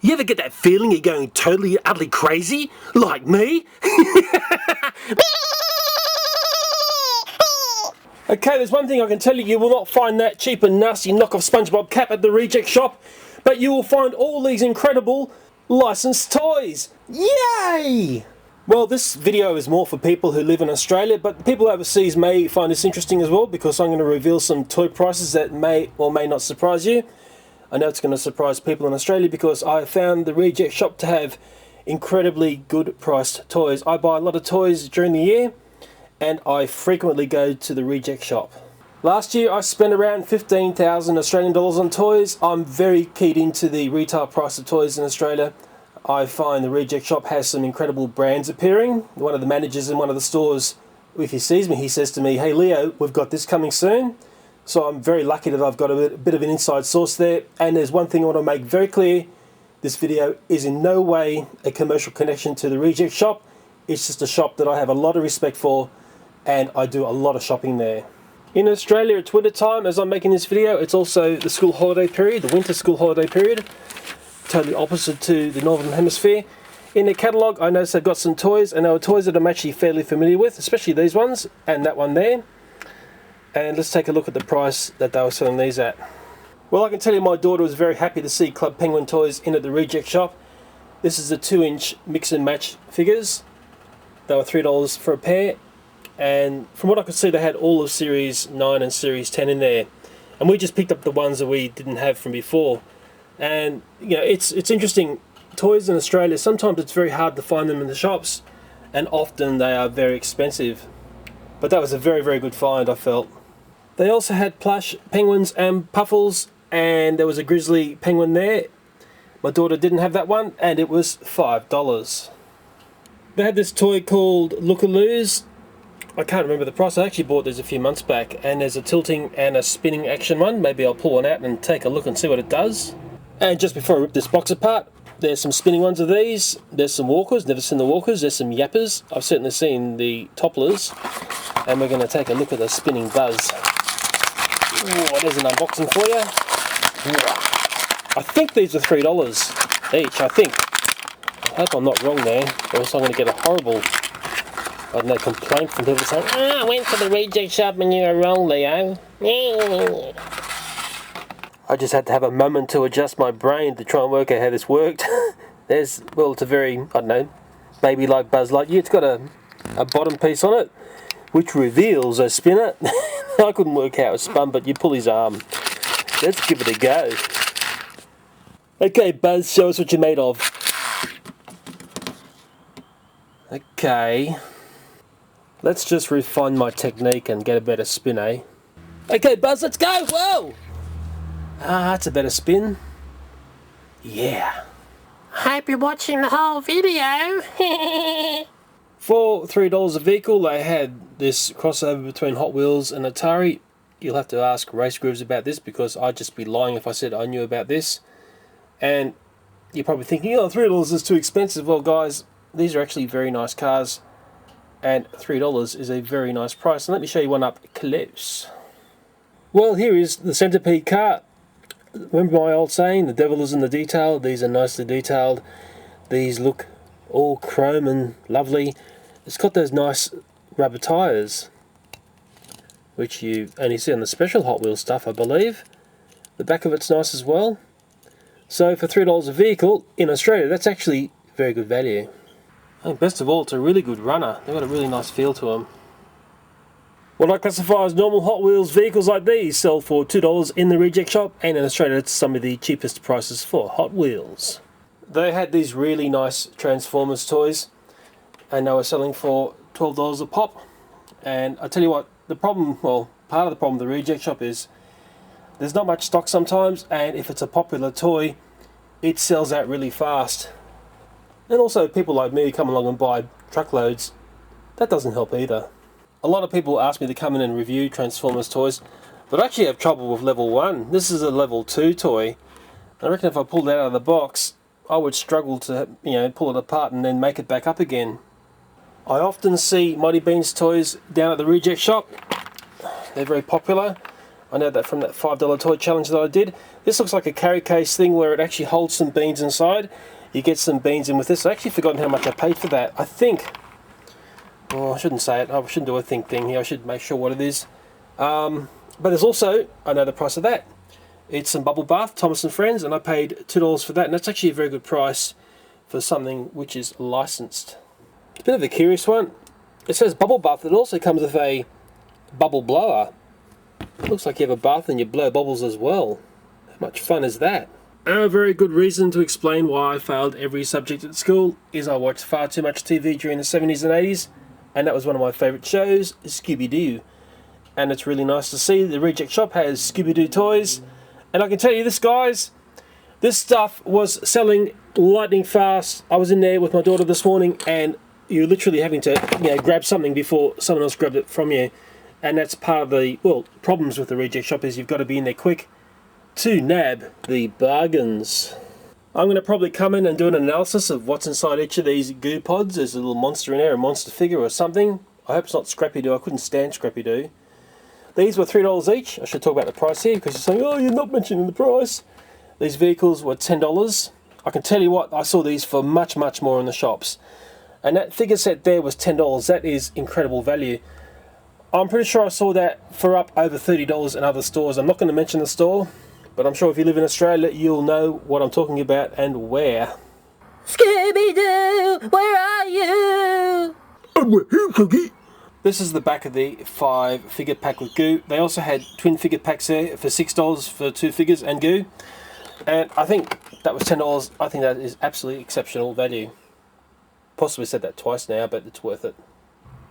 You ever get that feeling you're going totally, utterly crazy? Like me? Okay, there's one thing I can tell you. You will not find that cheap and nasty knockoff SpongeBob cap at the reject shop. But you will find all these incredible licensed toys. Yay! Well, this video is more for people who live in Australia, but people overseas may find this interesting as well, because I'm going to reveal some toy prices that may or may not surprise you. I know it's going to surprise people in Australia because I found the reject shop to have incredibly good priced toys. I buy a lot of toys during the year, and I frequently go to the reject shop. Last year I spent around 15,000 Australian dollars on toys. I'm very keyed into the retail price of toys in Australia. I find the reject shop has some incredible brands appearing. One of the managers in one of the stores, if he sees me, he says to me, "Hey Leo, we've got this coming soon." So I'm very lucky that I've got a bit of an inside source there. And there's one thing I want to make very clear. This video is in no way a commercial connection to the reject shop. It's just a shop that I have a lot of respect for, and I do a lot of shopping there. In Australia, it's winter time as I'm making this video. It's also the school holiday period, the winter school holiday period. Totally opposite to the Northern Hemisphere. In the catalogue, I noticed they've got some toys, and they were toys that I'm actually fairly familiar with, especially these ones, and that one there. And let's take a look at the price that they were selling these at. Well, I can tell you my daughter was very happy to see Club Penguin toys in at the reject shop. This is the 2-inch mix and match figures. They were $3 for a pair. And from what I could see, they had all of Series 9 and Series 10 in there. And we just picked up the ones that we didn't have from before. And, you know, it's interesting. Toys in Australia, sometimes it's very hard to find them in the shops. And often they are very expensive. But that was a very, very good find, I felt. They also had plush penguins and Puffles. And there was a grizzly penguin there. My daughter didn't have that one, and it was $5. They had this toy called Looz. I can't remember the price. I actually bought these a few months back, and there's a tilting and a spinning action one. Maybe I'll pull one out and take a look and see what it does. And just before I rip this box apart, there's some spinning ones of these. There's some walkers. Never seen the walkers. There's some yappers. I've certainly seen the topplers. And we're going to take a look at the spinning buzz. Ooh, there's an unboxing for you. Ooh. I think these are $3 each, I think. I hope I'm not wrong there, or else I'm going to get a horrible, I don't know, complaint from people saying, "Ah, I went to the reject shop and you were wrong, Leo." I just had to have a moment to adjust my brain to try and work out how this worked. There's, well, it's a very, I don't know, baby-like Buzz Lightyear. It's got a bottom piece on it, which reveals a spinner. I couldn't work out how it spun, but you pull his arm. Let's give it a go. Okay, Buzz, show us what you're made of. Okay. Let's just refine my technique and get a better spin, eh? Okay, Buzz, let's go! Whoa! Ah, that's a better spin. Yeah. Hope you're watching the whole video. For $3 a vehicle, they had this crossover between Hot Wheels and Atari. You'll have to ask Race Grooves about this, because I'd just be lying if I said I knew about this. And you're probably thinking, oh, $3 is too expensive. Well, guys, these are actually very nice cars. And $3 is a very nice price. And let me show you one up close. Well, here is the Centipede Car. Remember my old saying, the devil is in the detail. These are nicely detailed. These look all chrome and lovely. It's got those nice rubber tyres, which you only see on the special Hot Wheels stuff, I believe. The back of it's nice as well. So for $3 a vehicle in Australia, that's actually very good value. And best of all, it's a really good runner. They've got a really nice feel to them. What I classify as normal Hot Wheels vehicles like these sell for $2 in the reject shop, and in Australia it's some of the cheapest prices for Hot Wheels. They had these really nice Transformers toys, and they were selling for $12 a pop. And I tell you what, the problem, well, part of the problem with the reject shop is there's not much stock sometimes, and if it's a popular toy, it sells out really fast. And also people like me come along and buy truckloads. That doesn't help either. A lot of people ask me to come in and review Transformers toys, but I actually have trouble with level 1. This is a level 2 toy. I reckon if I pulled that out of the box, I would struggle to, pull it apart and then make it back up again. I often see Mighty Beanz toys down at the reject shop. They're very popular. I know that from that $5 toy challenge that I did. This looks like a carry case thing where it actually holds some beans inside. You get some beans in with this. I actually forgotten how much I paid for that. I think, well, I shouldn't say it. I shouldn't do a think thing here. I should make sure what it is. But there's also, I know the price of that. It's some bubble bath, Thomas and Friends, and I paid $2 for that. And that's actually a very good price for something which is licensed. It's a bit of a curious one. It says bubble bath. It also comes with a bubble blower. It looks like you have a bath and you blow bubbles as well. How much fun is that? A very good reason to explain why I failed every subject at school is I watched far too much TV during the 70s and 80s, and that was one of my favourite shows, Scooby-Doo. And it's really nice to see the Reject Shop has Scooby-Doo toys. And I can tell you this, guys, this stuff was selling lightning fast. I was in there with my daughter this morning, and you're literally having to, grab something before someone else grabbed it from you. And that's part of the, problems with the Reject Shop is you've got to be in there quick to nab the bargains. I'm going to probably come in and do an analysis of what's inside each of these goo pods. There's a little monster in there, a monster figure or something. I hope it's not Scrappy-Doo. I couldn't stand Scrappy-Doo. These were $3 each. I should talk about the price here because you're saying, oh, you're not mentioning the price. These vehicles were $10. I can tell you what, I saw these for much, much more in the shops. And that figure set there was $10. That is incredible value. I'm pretty sure I saw that for up over $30 in other stores. I'm not going to mention the store, but I'm sure if you live in Australia, you'll know what I'm talking about and where. Scooby-Doo, where are you? I'm right here, Cookie. This is the back of the 5-figure pack with goo. They also had twin figure packs there for $6 for 2 figures and goo. And I think that was $10. I think that is absolutely exceptional value. Possibly said that twice now, but it's worth it.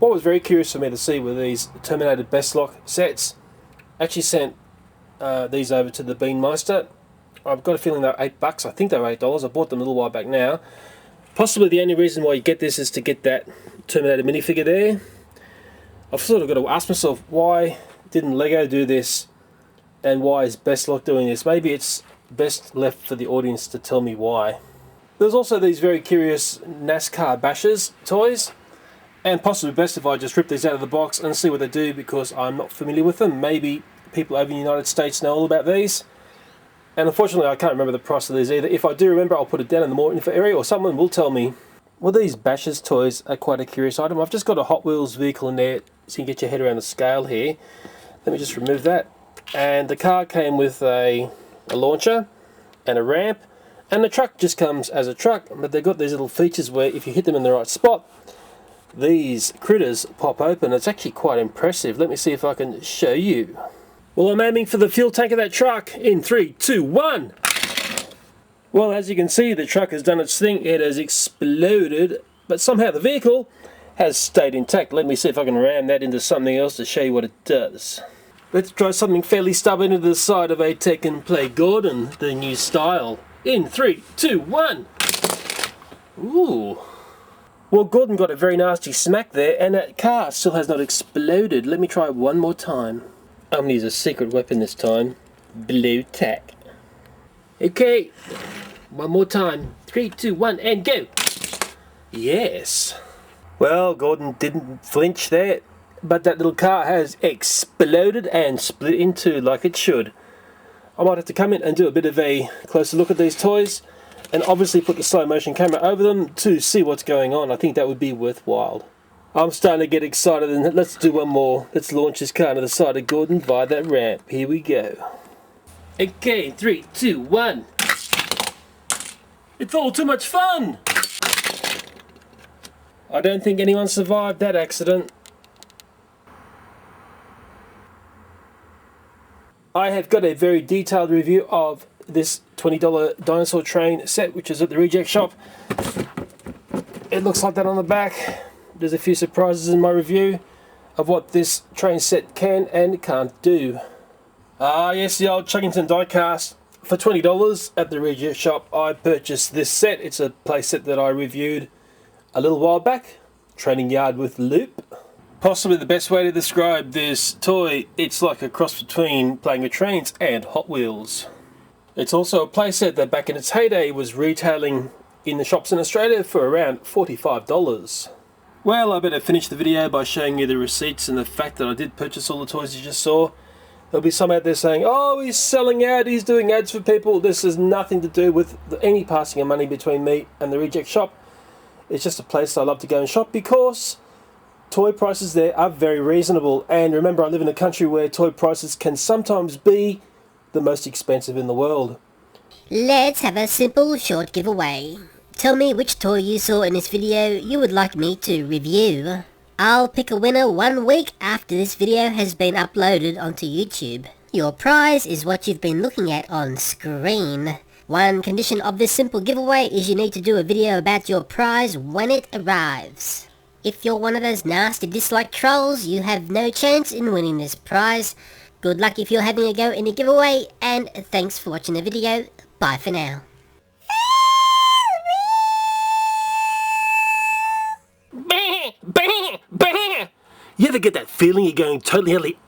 What was very curious for me to see were these Terminator Best Lock sets. I actually sent these over to the Beanmeister. I've got a feeling they're $8. I think they were $8. I bought them a little while back now. Possibly the only reason why you get this is to get that Terminator minifigure there. I've sort of got to ask myself, why didn't Lego do this? And why is Best Lock doing this? Maybe it's best left for the audience to tell me why. There's also these very curious Nascar bashers toys. And possibly best if I just rip these out of the box and see what they do, because I'm not familiar with them. Maybe people over in the United States know all about these. And unfortunately I can't remember the price of these either. If I do remember, I'll put it down in the more info area, or someone will tell me. Well, these bashers toys are quite a curious item. I've just got a Hot Wheels vehicle in there so you can get your head around the scale here. Let me just remove that. And the car came with a launcher and a ramp. And the truck just comes as a truck, but they've got these little features where if you hit them in the right spot, these critters pop open. It's actually quite impressive. Let me see if I can show you. Well, I'm aiming for the fuel tank of that truck in 3, 2, 1. Well, as you can see, the truck has done its thing. It has exploded, but somehow the vehicle has stayed intact. Let me see if I can ram that into something else to show you what it does. Let's try something fairly stubborn into the side of a Take and Play Gordon, the new style. In 3, 2, 1. Ooh. Well, Gordon got a very nasty smack there, and that car still has not exploded. Let me try one more time. I'm going to use a secret weapon this time. Blue tack. Okay, one more time. 3, 2, 1, and go! Yes. Well, Gordon didn't flinch there, but that little car has exploded and split in two like it should. I might have to come in and do a bit of a closer look at these toys, and obviously put the slow motion camera over them to see what's going on. I think that would be worthwhile. I'm starting to get excited, and let's do one more. Let's launch this car to the side of Gordon via that ramp. Here we go. Okay, 3, 2, 1. It's all too much fun! I don't think anyone survived that accident. I have got a very detailed review of this $20 Dinosaur train set, which is at the Reject Shop. It looks like that on the back. There's a few surprises in my review of what this train set can and can't do. Ah yes, the old Chuggington diecast. For $20 at the Reject Shop, I purchased this set. It's a play set that I reviewed a little while back. Training yard with loop. Possibly the best way to describe this toy, it's like a cross between playing with trains and Hot Wheels. It's also a playset that back in its heyday was retailing in the shops in Australia for around $45. Well, I better finish the video by showing you the receipts and the fact that I did purchase all the toys you just saw. There'll be some out there saying, oh, he's selling out, he's doing ads for people. This has nothing to do with any passing of money between me and the reject shop. It's just a place I love to go and shop because toy prices there are very reasonable. And remember, I live in a country where toy prices can sometimes be the most expensive in the world. Let's have a simple short giveaway. Tell me which toy you saw in this video you would like me to review. I'll pick a winner 1 week after this video has been uploaded onto YouTube. Your prize is what you've been looking at on screen. One condition of this simple giveaway is you need to do a video about your prize when it arrives. If you're one of those nasty dislike trolls, you have no chance in winning this prize. Good luck if you're having a go in the giveaway, and thanks for watching the video. Bye for now. You ever get that feeling you're going totally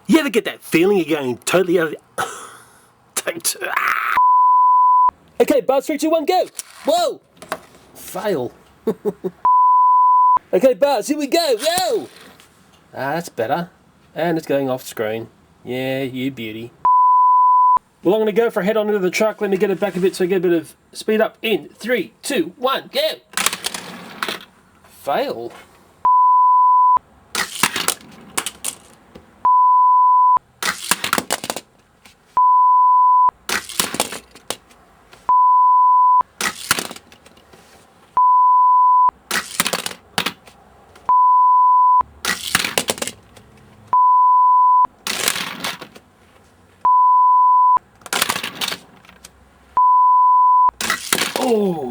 You ever get that feeling you're going totally Okay, Buzz, 3, 2, 1, go! Whoa! Fail. Okay, Buzz, here we go, go! That's better. And it's going off screen. Yeah, you beauty. Well, I'm going to go for a head on into the truck. Let me get it back a bit so I get a bit of speed up in 3, 2, 1, go! Fail. Oh!